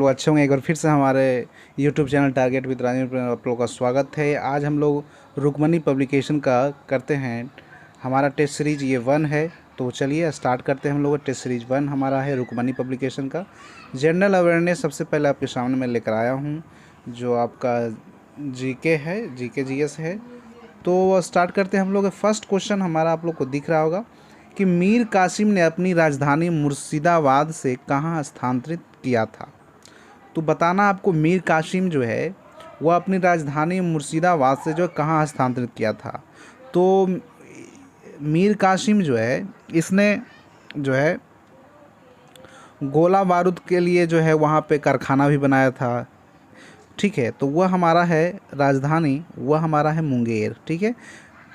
लोग अच्छे होंगे। एक बार फिर से हमारे YouTube channel target with Rajendra में आप लोगों का स्वागत है। आज हम लोग रुक्मणी पब्लिकेशन का करते हैं। हमारा टेस्ट सीरीज ये 1 है, तो चलिए स्टार्ट करते हैं। हम लोग टेस्ट सीरीज 1 हमारा है रुक्मणी पब्लिकेशन का। जनरल अवेयरनेस सबसे पहले आपके सामने मैं लेकर आया हूँ, जो आपका जीके है, जीके जीएस है। तो स्टार्ट करते हैं हम लोग। फर्स्ट क्वेश्चन हमारा आप लोग को दिख रहा होगा कि मीर कासिम ने अपनी राजधानी मुर्शिदाबाद से कहाँ स्थानांतरित किया था। तो बताना आपको मीर कासिम जो है वह अपनी राजधानी मुर्शिदाबाद से जो कहाँ स्थानांतरित किया था। तो मीर कासिम जो है इसने जो है गोला बारूद के लिए जो है वहाँ पे कारखाना भी बनाया था। ठीक है, तो वह हमारा है राजधानी, वह हमारा है मुंगेर। ठीक है,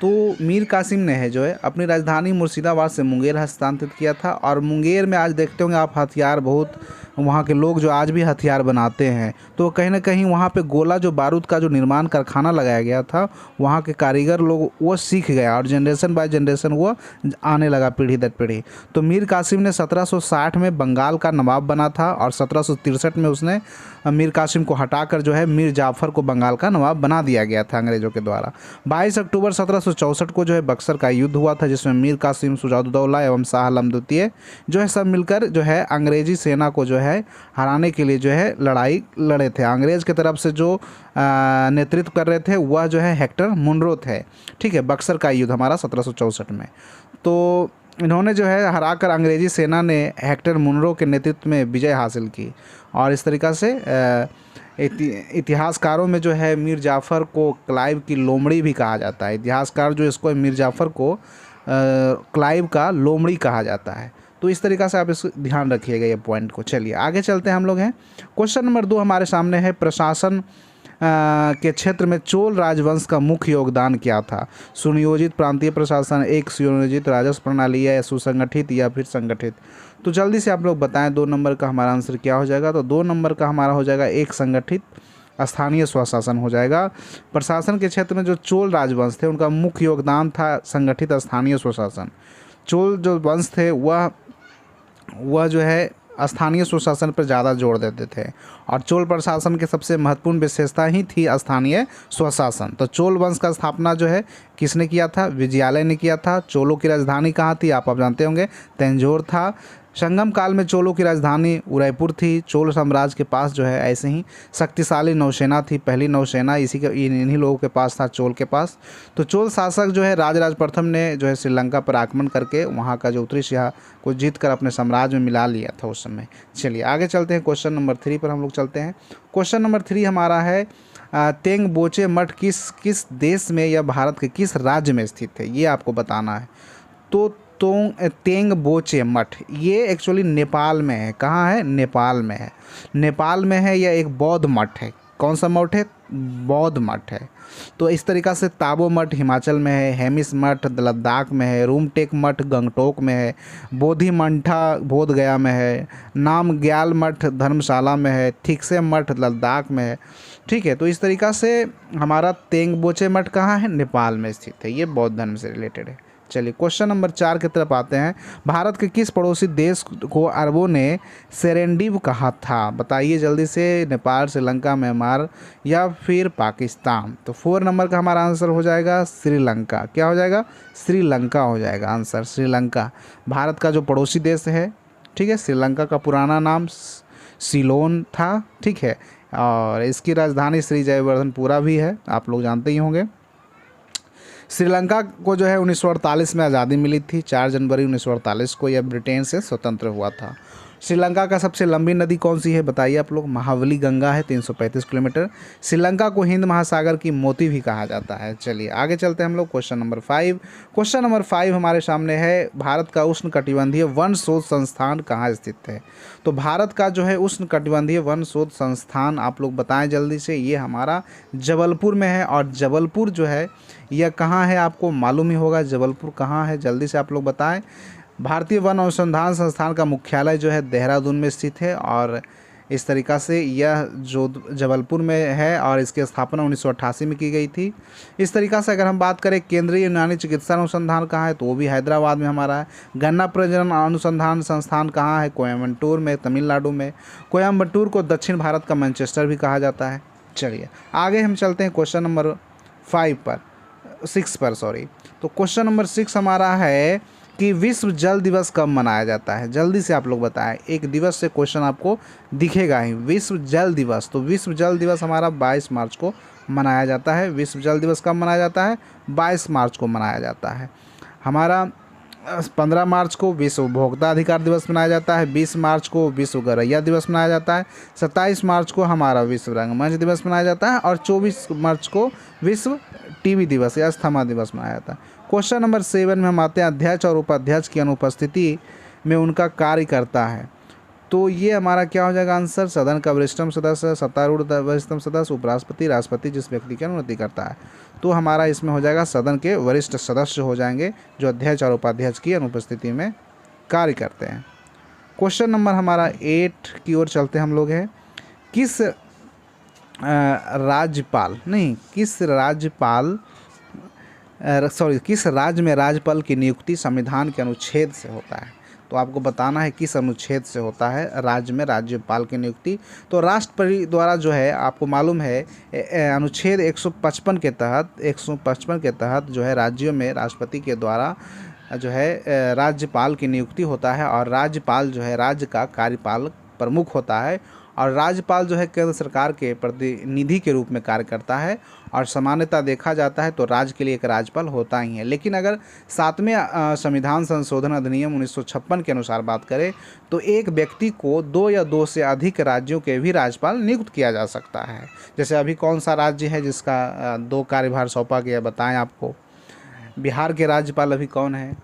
तो मीर कासिम ने है जो है अपनी राजधानी मुर्शिदाबाद से मुंगेर हस्तांतरित किया था। और मुंगेर में आज देखते होंगे आप हथियार, बहुत वहाँ के लोग जो आज भी हथियार बनाते हैं, तो कहीं ना कहीं वहाँ पे गोला जो बारूद का जो निर्माण कारखाना लगाया गया था, वहाँ के कारीगर लोग वो सीख गया और जनरेशन बाय जनरेशन वो आने लगा, पीढ़ी दर पीढ़ी। तो मीर कासिम ने 1760 में बंगाल का नवाब बना था और 1763 में उसने मीर कासिम को हटाकर जो है मीर जाफ़र को बंगाल का नवाब बना दिया गया था अंग्रेज़ों के द्वारा। 22 अक्टूबर 1764 को जो है बक्सर का युद्ध हुआ था, जिसमें मीर कासिम, शुजाउद्दौला एवं शाह आलम द्वितीय जो है सब मिलकर जो है अंग्रेजी सेना को जो है हराने के लिए जो है लड़ाई लड़े थे। अंग्रेज़ की तरफ से जो नेतृत्व कर रहे थे वह जो है हेक्टर मुनरो थे। ठीक है, बक्सर का युद्ध हमारा 1764 में। तो इन्होंने जो है हराकर अंग्रेज़ी सेना ने हेक्टर मुनरो के नेतृत्व में विजय हासिल की। और इस तरीक़ा से इतिहासकारों में जो है मीर जाफ़र को क्लाइव की लोमड़ी भी कहा जाता है। इतिहासकार जो इसको मीर जाफ़र को क्लाइव का लोमड़ी कहा जाता है। तो इस तरीक़ा से आप इस ध्यान रखिएगा ये पॉइंट को। चलिए आगे चलते हैं हम लोग हैं। क्वेश्चन नंबर 2 हमारे सामने है, प्रशासन के क्षेत्र में चोल राजवंश का मुख्य योगदान क्या था। सुनियोजित प्रांतीय प्रशासन, एक सुनियोजित राजस्व प्रणाली, या सुसंगठित या फिर संगठित। तो जल्दी से आप लोग बताएं 2 नंबर का हमारा आंसर क्या हो जाएगा। तो 2 नंबर का हमारा हो जाएगा एक संगठित स्थानीय स्वशासन हो जाएगा। प्रशासन के क्षेत्र में जो चोल राजवंश थे उनका मुख्य योगदान था संगठित स्थानीय स्वशासन। चोल जो वंश थे वह जो है स्थानीय सुशासन पर ज़्यादा जोर देते थे, और चोल प्रशासन की सबसे महत्वपूर्ण विशेषता ही थी स्थानीय स्वशासन। तो चोल वंश का स्थापना जो है किसने किया था? विजयालय ने किया था। चोलों की राजधानी कहाँ थी? आप जानते होंगे, तंजौर था। संगम काल में चोलों की राजधानी उदयपुर थी। चोल साम्राज्य के पास जो है ऐसे ही शक्तिशाली नौसेना थी, पहली नौसेना इन्हीं लोगों के पास था, चोल के पास। तो चोल शासक जो है राजराज प्रथम ने जो है श्रीलंका पर आक्रमण करके वहाँ का जो उत्तरी सिंह को जीत कर अपने साम्राज्य में मिला लिया था उस समय। चलिए आगे चलते हैं, क्वेश्चन नंबर 3 पर हम लोग चलते हैं। क्वेश्चन नंबर 3 हमारा है, तेंग बोचे मठ किस देश में या भारत के किस राज्य में स्थित है, ये आपको बताना है। तो तेंग बोचे मठ ये एक्चुअली नेपाल में है। कहाँ है? नेपाल में है। नेपाल में है, यह एक बौद्ध मठ है। कौन सा मठ है? बौद्ध मठ है। तो इस तरीक़ा से ताबो मठ हिमाचल में है, हेमिस मठ लद्दाख में है, रूमटेक मठ गंगटोक में है, बोधि मंठा बोध गया में है, नामग्याल मठ धर्मशाला में है, थिकसे मठ लद्दाख में है। ठीक है, तो इस तरीक़ा से हमारा तेंग बोचे मठ कहाँ है? नेपाल में स्थित है। ये बौद्ध धर्म से रिलेटेड है। चलिए क्वेश्चन नंबर 4 की तरफ आते हैं। भारत के किस पड़ोसी देश को अरबों ने सेरेंडीव कहा था? बताइए जल्दी से। नेपाल, श्रीलंका, म्यांमार या फिर पाकिस्तान। तो 4 नंबर का हमारा आंसर हो जाएगा श्रीलंका। क्या हो जाएगा? श्रीलंका हो जाएगा आंसर। श्रीलंका भारत का जो पड़ोसी देश है। ठीक है, श्रीलंका का पुराना नाम सिलोन था। ठीक है, और इसकी राजधानी श्री जयवर्धनपुरा भी है, आप लोग जानते ही होंगे। श्रीलंका को जो है 1948 में आज़ादी मिली थी। 4 जनवरी 1948 को यह ब्रिटेन से स्वतंत्र हुआ था। श्रीलंका का सबसे लंबी नदी कौन सी है? बताइए आप लोग। महाबली गंगा है, 335 किलोमीटर। श्रीलंका को हिंद महासागर की मोती भी कहा जाता है। चलिए आगे चलते हैं हम लोग। Question number 5। क्वेश्चन नंबर 5 हमारे सामने है, भारत का उष्णकटिबंधीय वन शोध संस्थान कहाँ स्थित है? तो भारत का जो है उष्णकटिबंधीय वन शोध संस्थान आप लोग बताएं जल्दी से। ये हमारा जबलपुर में है, और जबलपुर जो है यह कहाँ है? आपको मालूम ही होगा जबलपुर कहाँ है, जल्दी से आप लोग बताएं। भारतीय वन अनुसंधान संस्थान का मुख्यालय जो है देहरादून में स्थित है, और इस तरीक़ा से यह जो जबलपुर में है और इसकी स्थापना 1988 में की गई थी। इस तरीक़ा से अगर हम बात करें केंद्रीय यूनानी चिकित्सा अनुसंधान कहाँ है, तो वो भी हैदराबाद में हमारा है। गन्ना प्रजनन अनुसंधान संस्थान कहाँ है, कोयम्बटूर में, तमिलनाडु में। कोयम्बटूर को दक्षिण भारत का मैनचेस्टर भी कहा जाता है। चलिए आगे हम चलते हैं क्वेश्चन नंबर 6 पर सॉरी। तो क्वेश्चन नंबर 6 हमारा है कि विश्व जल दिवस कब मनाया जाता है। जल्दी से आप लोग बताएं, एक दिवस से क्वेश्चन आपको दिखेगा ही। विश्व जल दिवस, तो विश्व जल दिवस हमारा 22 मार्च को मनाया जाता है। विश्व जल दिवस कब मनाया जाता है, 22 मार्च को मनाया जाता है। हमारा 15 मार्च को विश्व उपभोक्ता अधिकार दिवस मनाया जाता है। 20 मार्च को विश्व गौरैया दिवस मनाया जाता है। 27 मार्च को हमारा विश्व रंगमंच दिवस मनाया जाता है और 24 मार्च को विश्व टीवी दिवस या अस्थमा दिवस मनाया जाता है। क्वेश्चन नंबर 7 में हम आते हैं, अध्यक्ष और उपाध्यक्ष की अनुपस्थिति में उनका कार्य करता है। तो ये हमारा क्या हो जाएगा आंसर, सदन का वरिष्ठतम सदस्य, सत्तारूढ़ वरिष्ठतम सदस्य, उपराष्ट्रपति, राष्ट्रपति, जिस व्यक्ति की अनुमति करता है। तो हमारा इसमें हो जाएगा सदन के वरिष्ठ सदस्य हो जाएंगे जो अध्यक्ष और उपाध्यक्ष की अनुपस्थिति में कार्य करते हैं। क्वेश्चन नंबर हमारा 8 की ओर चलते हम लोग हैं, किस राज्य में राज्यपाल की नियुक्ति संविधान के अनुच्छेद से होता है। तो आपको बताना है किस अनुच्छेद से होता है राज्य में राज्यपाल की नियुक्ति। तो राष्ट्रपति द्वारा जो है आपको मालूम है अनुच्छेद 155 के तहत जो है राज्यों में राष्ट्रपति के द्वारा जो है राज्यपाल की नियुक्ति होता है और राज्यपाल जो है राज्य का कार्यपालक प्रमुख होता है और राज्यपाल जो है केंद्र सरकार के प्रतिनिधि के रूप में कार्य करता है और सामान्यतः देखा जाता है तो राज्य के लिए एक राज्यपाल होता ही है। लेकिन अगर 7वें संविधान संशोधन अधिनियम 1956 के अनुसार बात करें तो एक व्यक्ति को 2 या 2 से अधिक राज्यों के भी राज्यपाल नियुक्त किया जा सकता है। जैसे अभी कौन सा राज्य है जिसका 2 कार्यभार सौंपा गया, बताएं आपको। बिहार के राज्यपाल अभी कौन है।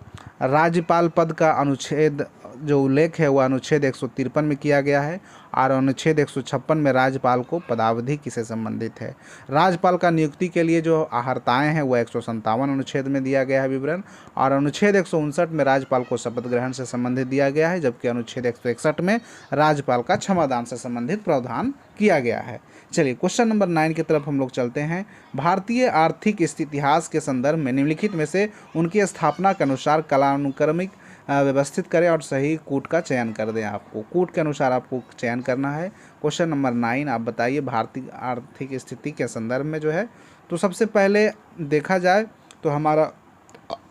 राज्यपाल पद का अनुच्छेद जो उल्लेख है वह अनुच्छेद 153 में किया गया है और अनुच्छेद 156 में राज्यपाल को पदावधि किसे संबंधित है। राज्यपाल का नियुक्ति के लिए जो अहर्ताएँ हैं वह 157 अनुच्छेद में दिया गया है विवरण और अनुच्छेद 159 में राज्यपाल को शपथ ग्रहण से संबंधित दिया गया है, जबकि अनुच्छेद 161 में राज्यपाल का क्षमादान से संबंधित प्रावधान किया गया है। चलिए क्वेश्चन नंबर 9 की तरफ हम लोग चलते हैं। भारतीय आर्थिक इतिहास के संदर्भ में निम्नलिखित में से उनकी स्थापना के अनुसार कालानुक्रमिक व्यवस्थित करें और सही कूट का चयन कर दें। आपको कूट के अनुसार आपको चयन करना है। क्वेश्चन नंबर 9 आप बताइए भारतीय आर्थिक स्थिति के संदर्भ में जो है, तो सबसे पहले देखा जाए तो हमारा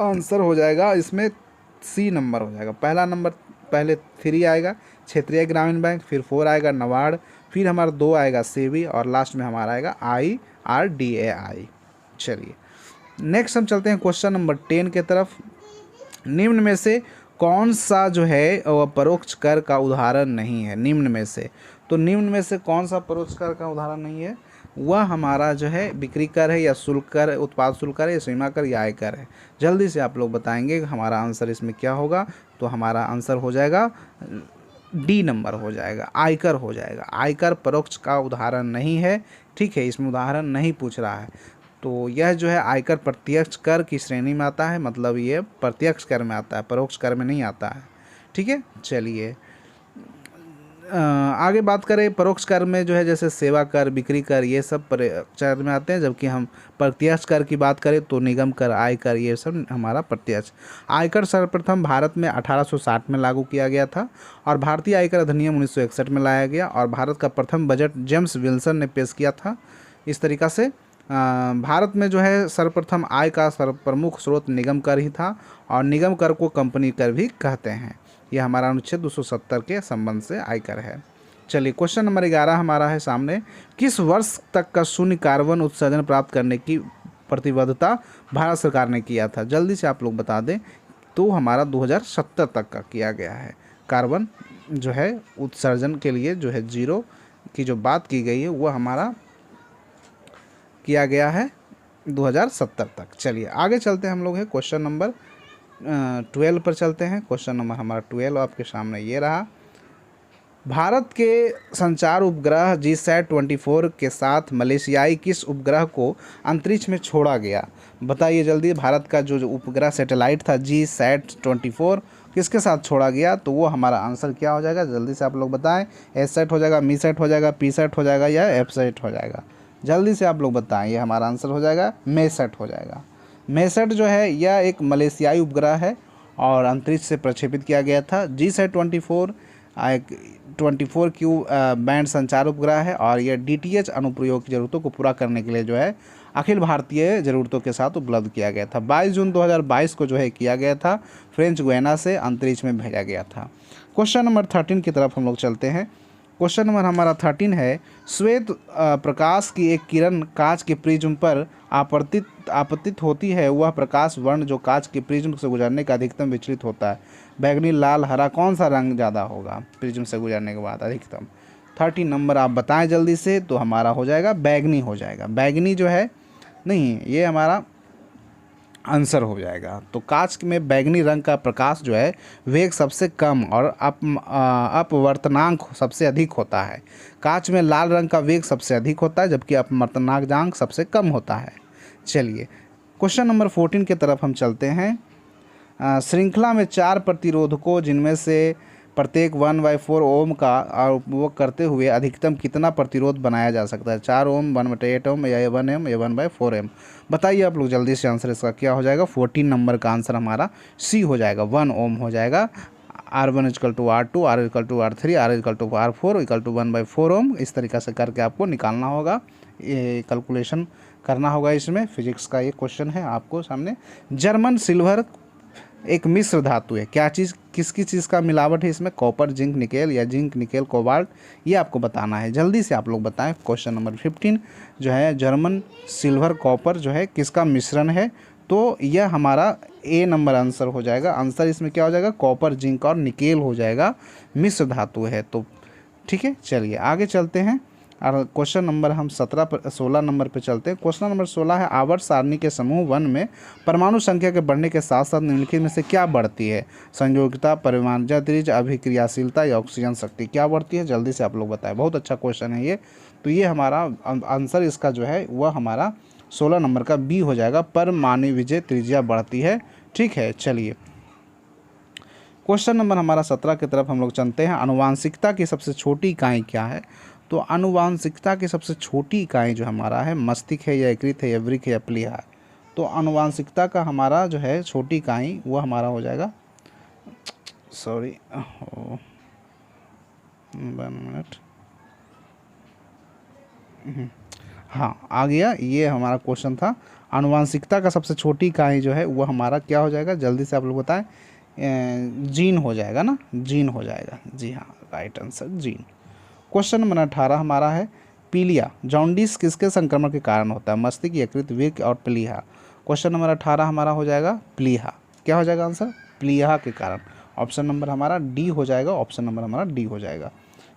आंसर हो जाएगा इसमें सी नंबर हो जाएगा। पहला नंबर पहले 3 आएगा क्षेत्रीय ग्रामीण बैंक, फिर 4 आएगा नबार्ड, फिर हमारा 2 आएगा सेबी और लास्ट में हमारा आएगा IRDAI। चलिए नेक्स्ट हम चलते हैं क्वेश्चन नंबर 10 के तरफ। निम्न में से कौन सा जो है वह परोक्ष कर का उदाहरण नहीं है। निम्न में से, तो निम्न में से कौन सा परोक्ष कर का उदाहरण नहीं है, वह हमारा जो है बिक्री कर है या शुल्क कर, उत्पाद शुल्क कर है या सीमा कर या आयकर है। जल्दी से आप लोग बताएंगे हमारा आंसर इसमें क्या होगा। तो हमारा आंसर हो जाएगा डी नंबर हो जाएगा, आयकर हो जाएगा। आयकर परोक्ष का उदाहरण नहीं है, ठीक है, इसमें उदाहरण नहीं पूछ रहा है। तो यह जो है आयकर प्रत्यक्ष कर की श्रेणी में आता है, मतलब ये प्रत्यक्ष कर में आता है, परोक्ष कर में नहीं आता है, ठीक है। चलिए आगे बात करें। परोक्ष कर में जो है जैसे सेवा कर, बिक्री कर, ये सब परोक्ष कर में आते हैं, जबकि हम प्रत्यक्ष कर की बात करें तो निगम कर, आयकर, ये सब हमारा प्रत्यक्ष। आयकर सर्वप्रथम भारत में 1860 में लागू किया गया था और भारतीय आयकर अधिनियम 1961 में लाया गया और भारत का प्रथम बजट जेम्स विल्सन ने पेश किया था। इस तरीक़ा से भारत में जो है सर्वप्रथम आय का प्रमुख स्रोत निगम कर ही था और निगम कर को कंपनी कर भी कहते हैं। यह हमारा अनुच्छेद 270 के संबंध से आयकर है। चलिए क्वेश्चन नंबर 11 हमारा है सामने। किस वर्ष तक का शून्य कार्बन उत्सर्जन प्राप्त करने की प्रतिबद्धता भारत सरकार ने किया था। जल्दी से आप लोग बता दें। तो हमारा 2070 तक का किया गया है। कार्बन जो है उत्सर्जन के लिए जो है 0 की जो बात की गई है वह हमारा किया गया है 2070 तक। चलिए आगे चलते हैं हम लोग है क्वेश्चन नंबर 12 पर चलते हैं। क्वेश्चन नंबर हमारा 12 आपके सामने ये रहा। भारत के संचार उपग्रह GSAT-24 के साथ मलेशियाई किस उपग्रह को अंतरिक्ष में छोड़ा गया। बताइए जल्दी। भारत का जो उपग्रह सैटेलाइट था GSAT-24 किसके साथ छोड़ा गया, तो वो हमारा आंसर क्या हो जाएगा, जल्दी से आप लोग बताएं। एस सेट हो जाएगा, मी सेट हो जाएगा, पी सेट हो जाएगा या एफ सेट हो जाएगा, जल्दी से आप लोग बताएं। ये हमारा आंसर हो जाएगा मे सेट हो जाएगा। मे सेट जो है यह एक मलेशियाई उपग्रह है और अंतरिक्ष से प्रक्षेपित किया गया था। जी सेट 24 क्यू बैंड संचार उपग्रह है और यह DTH अनुप्रयोग की ज़रूरतों को पूरा करने के लिए जो है अखिल भारतीय ज़रूरतों के साथ उपलब्ध किया गया था। 22 जून 2022 को जो है किया गया था, फ्रेंच गुयाना से अंतरिक्ष में भेजा गया था। क्वेश्चन नंबर 13 की तरफ हम लोग चलते हैं। क्वेश्चन नंबर हमारा 13 है, श्वेत प्रकाश की एक किरण कांच के प्रिज्म पर आपतित होती है, वह प्रकाश वर्ण जो कांच के प्रिज्म से गुजरने का अधिकतम विचलित होता है, बैगनी, लाल, हरा, कौन सा रंग ज़्यादा होगा प्रिज्म से गुजरने के बाद अधिकतम। 13 नंबर आप बताएं जल्दी से, तो हमारा हो जाएगा बैगनी हो जाएगा। बैगनी जो है नहीं, ये हमारा आंसर हो जाएगा। तो कांच में बैगनी रंग का प्रकाश जो है वेग सबसे कम और अपवर्तनांक सबसे अधिक होता है। कांच में लाल रंग का वेग सबसे अधिक होता है जबकि अपवर्तनांक सबसे कम होता है। चलिए क्वेश्चन नंबर 14 की तरफ हम चलते हैं। श्रृंखला में 4 प्रतिरोधकों जिनमें से प्रत्येक 1/4 ओम का उपयोग करते हुए अधिकतम कितना प्रतिरोध बनाया जा सकता है, 4 ओम, 1/8 ओम या 1 एम या 1/4 एम। बताइए आप लोग जल्दी से, आंसर इसका क्या हो जाएगा। 14 नंबर का आंसर हमारा सी हो जाएगा, 1 ओम हो जाएगा। R1 = R2, R = R3, R = R4 = 1/4 ओम। इस तरीक़ा से करके आपको निकालना होगा, ये कैलकुलेशन करना होगा। इसमें फिजिक्स का ये क्वेश्चन है आपको सामने। जर्मन सिल्वर एक मिश्र धातु है, क्या चीज़, किसकी चीज़ का मिलावट है इसमें, कॉपर, जिंक, निकेल या जिंक, निकेल, कोबाल्ट, ये आपको बताना है। जल्दी से आप लोग बताएं। क्वेश्चन नंबर 15 जो है, जर्मन सिल्वर कॉपर जो है किसका मिश्रण है, तो यह हमारा ए नंबर आंसर हो जाएगा। आंसर इसमें क्या हो जाएगा, कॉपर, जिंक और निकेल हो जाएगा, मिश्र धातु है। तो ठीक है, चलिए आगे चलते हैं और क्वेश्चन नंबर हम 16 नंबर पे चलते हैं। क्वेश्चन नंबर 16 है, आवर्त सारणी के समूह 1 में परमाणु संख्या के बढ़ने के साथ साथ निम्नलिखित में से क्या बढ़ती है, संयोगिता, परिमार्जन, अभिक्रियाशीलता या ऑक्सीजन शक्ति, क्या बढ़ती है, जल्दी से आप लोग बताएं। बहुत अच्छा क्वेश्चन है ये। तो ये हमारा आंसर इसका जो है वह हमारा 16 नंबर का बी हो जाएगा, परमाणु विजय त्रिज्या बढ़ती है। ठीक है, चलिए क्वेश्चन नंबर हमारा 17 की तरफ हम लोग चलते हैं। आनुवांशिकता की सबसे छोटी इकाई क्या है, तो आनुवांशिकता की सबसे छोटी इकाई जो हमारा है मस्तिष्क है या यकृत है या वृक्क है या प्लीहा है। तो आनुवांशिकता का हमारा जो है छोटी इकाई वो हमारा हो जाएगा, सॉरी 1 मिनट, हाँ आ गया, ये हमारा क्वेश्चन था। आनुवांशिकता का सबसे छोटी इकाई जो है वो हमारा क्या हो जाएगा, जल्दी से आप लोग बताएं। जीन हो जाएगा ना, जीन हो जाएगा, जी हाँ, right answer gene. Question number 18 हमारा है, पीलिया जॉन्डिस किसके संक्रमण के कारण होता है, मस्तिष्क, यकृत, वृक्क और प्लीहा। क्वेश्चन नंबर 18 हमारा हो जाएगा प्लीहा, क्या हो जाएगा आंसर, प्लीहा के कारण। ऑप्शन नंबर हमारा डी हो जाएगा, ऑप्शन नंबर हमारा डी हो जाएगा।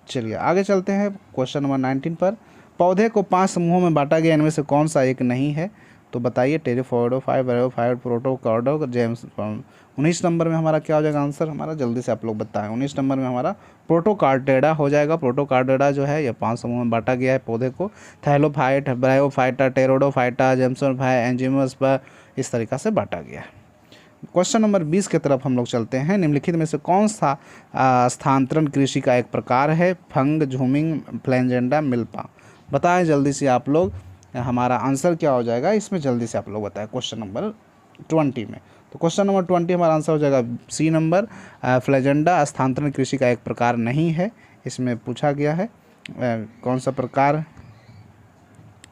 चलिए आगे चलते हैं क्वेश्चन नंबर 19 पर। पौधे को 5 समूहों में बांटा गया, इनमें से कौन सा एक नहीं है, तो बताइए। टेरिफोइडोफाइट, ब्रायोफाइट, प्रोटोकॉर्डो, जेम्स। 19 नंबर में हमारा क्या हो जाएगा आंसर हमारा, जल्दी से आप लोग बताएं। 19 नंबर में हमारा प्रोटोकार्डेडा हो जाएगा। प्रोटोकार्डेडा जो है ये 5 समूह में बांटा गया है पौधे को, थैलोफाइट, ब्रायोफाइटा, टेरोडोफाइटा, जेम्सोफाइटा, एंजियोमस पर इस तरीक़ा से बांटा गया है। क्वेश्चन नंबर 20 की तरफ हम लोग चलते हैं। निम्नलिखित में से कौन सा स्थानांतरण कृषि का एक प्रकार है, फंग, झूमिंग, फ्लैजेंडा, मिल्पा। बताएं जल्दी से आप लोग, हमारा आंसर क्या हो जाएगा इसमें, जल्दी से आप लोग बताएं। क्वेश्चन नंबर 20 में, तो क्वेश्चन नंबर 20 हमारा आंसर हो जाएगा सी नंबर, फ्लैजेंडा स्थानांतरण कृषि का एक प्रकार नहीं है। इसमें पूछा गया है कौन सा प्रकार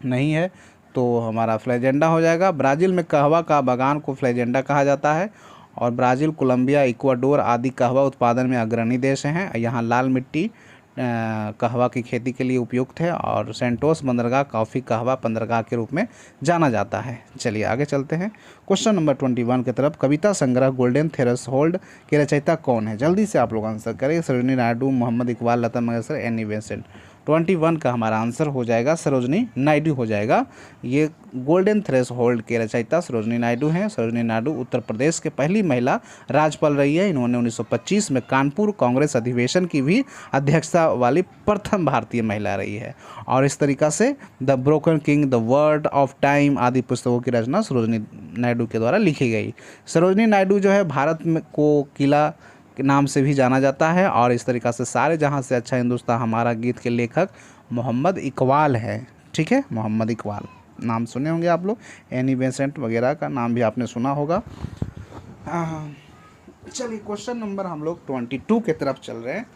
नहीं है, तो हमारा फ्लैजेंडा हो जाएगा। ब्राज़ील में कहवा का बागान को फ्लैजेंडा कहा जाता है और ब्राज़ील, कोलंबिया, इक्वाडोर आदि कहवा उत्पादन में अग्रणी देश हैं। यहाँ लाल मिट्टी कहवा की खेती के लिए उपयुक्त है और सेंटोस बंदरगाह कॉफ़ी कहवा बंदरगाह के रूप में जाना जाता है। चलिए आगे चलते हैं क्वेश्चन नंबर 21 की तरफ। कविता संग्रह गोल्डन थ्रेशोल्ड के रचयिता कौन है, जल्दी से आप लोग आंसर करें। Sarojini Naidu, Mohammad Iqbal, Lata Mangeshkar, Annie Besant. 21 का हमारा आंसर हो जाएगा सरोजिनी नायडू हो जाएगा। ये गोल्डन थ्रेशोल्ड के रचयिता सरोजिनी नायडू हैं। सरोजिनी नायडू उत्तर प्रदेश के पहली महिला राज्यपाल रही है। इन्होंने 1925 में कानपुर कांग्रेस अधिवेशन की भी अध्यक्षता वाली प्रथम भारतीय महिला रही है और इस तरीक़ा से the broken king, the word of time आदि पुस्तकों की रचना सरोजिनी नायडू के द्वारा लिखी गई। सरोजिनी नायडू जो है भारत में को किला के नाम से भी जाना जाता है। और इस तरीक़ा से सारे जहाँ से अच्छा हिंदुस्तान हमारा गीत के लेखक मोहम्मद इकबाल है। ठीक है, मोहम्मद इकबाल नाम सुने होंगे आप लोग, एनी बेसेंट वगैरह का नाम भी आपने सुना होगा। चलिए क्वेश्चन नंबर हम लोग 22 के तरफ चल रहे हैं।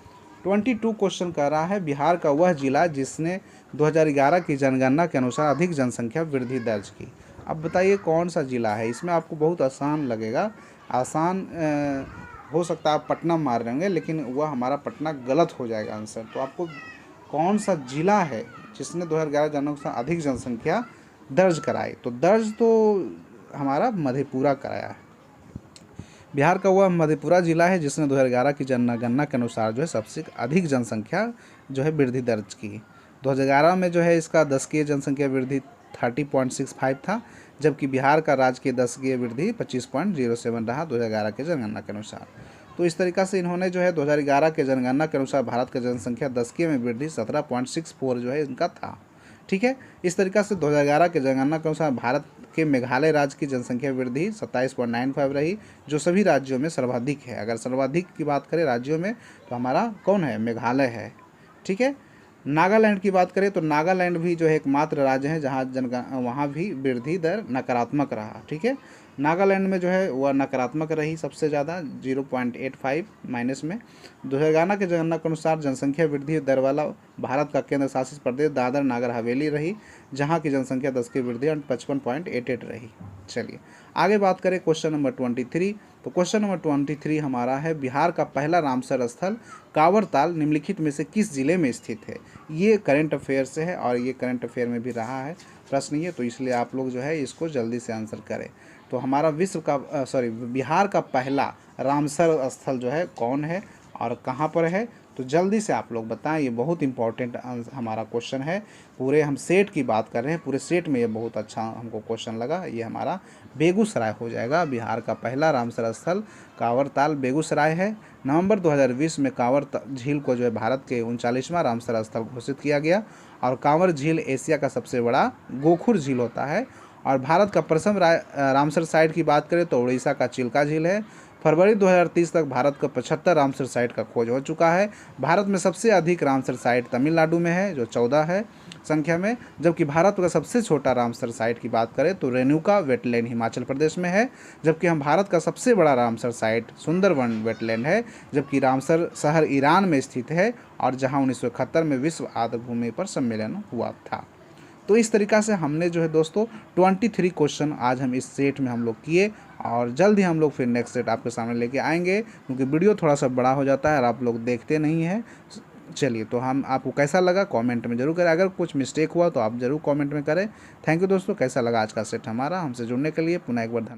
22 क्वेश्चन कह रहा है बिहार का वह जिला जिसने 2011 की जनगणना के अनुसार अधिक जनसंख्या वृद्धि दर्ज की। अब बताइए कौन सा जिला है। इसमें आपको बहुत आसान लगेगा, आसान हो सकता है आप पटना मार रहे होंगे, लेकिन वह हमारा पटना गलत हो जाएगा आंसर। तो आपको कौन सा जिला है जिसने 2011 जनगणना के अनुसार अधिक जनसंख्या दर्ज कराई, तो दर्ज तो हमारा मधेपुरा कराया है। बिहार का वह मधेपुरा जिला है जिसने 2011 की जनगणना के अनुसार जो है सबसे अधिक जनसंख्या जो है वृद्धि दर्ज की। 2011 में जो है इसका दशकीय जनसंख्या वृद्धि 30.65 था, जबकि बिहार का राजकीय दशकीय वृद्धि 25.07 रहा 2011 के जनगणना के अनुसार। तो इस तरीक़ा से इन्होंने जो है 2011 के जनगणना के अनुसार भारत का जनसंख्या दशकीय में वृद्धि 17.64 जो है इनका था। ठीक है, इस तरीक़ा से 2011 के जनगणना के अनुसार भारत के मेघालय राज्य की जनसंख्या वृद्धि 27.95 रही, जो सभी राज्यों में सर्वाधिक है। अगर सर्वाधिक की बात करें राज्यों में तो हमारा कौन है, मेघालय है। ठीक है, नागालैंड की बात करें तो नागालैंड भी जो है एकमात्र राज्य है जहाँ वहाँ भी वृद्धि दर नकारात्मक रहा। ठीक है, नागालैंड में जो है वह नकारात्मक रही सबसे ज़्यादा 0.85 माइनस में। 2011 के जनगणना के अनुसार जनसंख्या वृद्धि दर वाला भारत का केंद्र शासित प्रदेश दादर नागर हवेली रही, जहाँ की जनसंख्या 10 की वृद्धि 55.88 रही। चलिए आगे बात करें क्वेश्चन नंबर 23। तो क्वेश्चन नंबर 23 हमारा है बिहार का पहला रामसर स्थल कांवरताल निम्नलिखित में से किस जिले में स्थित है। ये करंट अफेयर से है और ये करंट अफेयर में भी रहा है प्रश्न ये, तो इसलिए आप लोग जो है इसको जल्दी से आंसर करें। तो हमारा बिहार का पहला रामसर स्थल जो है कौन है और कहाँ पर है, तो जल्दी से आप लोग बताएं। ये बहुत इंपॉर्टेंट हमारा क्वेश्चन है। पूरे हम सेट की बात कर रहे हैं, पूरे सेट में ये बहुत अच्छा हमको क्वेश्चन लगा। ये हमारा बेगूसराय हो जाएगा। बिहार का पहला रामसर स्थल कांवरताल बेगूसराय है। नवंबर 2020 में कांवर झील को जो है भारत के 39वां रामसर स्थल घोषित किया गया। और कांवर झील एशिया का सबसे बड़ा गोखुर झील होता है। और भारत का प्रथम रामसर साइट की बात करें तो उड़ीसा का चिल्का झील है। फरवरी 2030 तक भारत का 75 रामसर साइट का खोज हो चुका है। भारत में सबसे अधिक रामसर साइट तमिलनाडु में है जो 14 है संख्या में, जबकि भारत का सबसे छोटा रामसर साइट की बात करें तो रेणुका वेटलैंड हिमाचल प्रदेश में है। जबकि हम भारत का सबसे बड़ा रामसर साइट सुंदरवन वेटलैंड है, जबकि रामसर शहर ईरान में स्थित है और जहां 1971 में विश्व आर्द्रभूमि पर सम्मेलन हुआ था। तो इस तरीक़ा से हमने जो है दोस्तों 23 क्वेश्चन आज हम इस सेट में हम लोग किए और जल्द ही हम लोग फिर नेक्स्ट सेट आपके सामने लेके आएंगे, क्योंकि वीडियो थोड़ा सा बड़ा हो जाता है और आप लोग देखते नहीं हैं। चलिए, तो हम आपको कैसा लगा कमेंट में जरूर करें। अगर कुछ मिस्टेक हुआ तो आप ज़रूर कमेंट में करें। थैंक यू दोस्तों। कैसा लगा आज का सेट हमारा, हमसे जुड़ने के लिए पुनः एक बार धन्यवाद।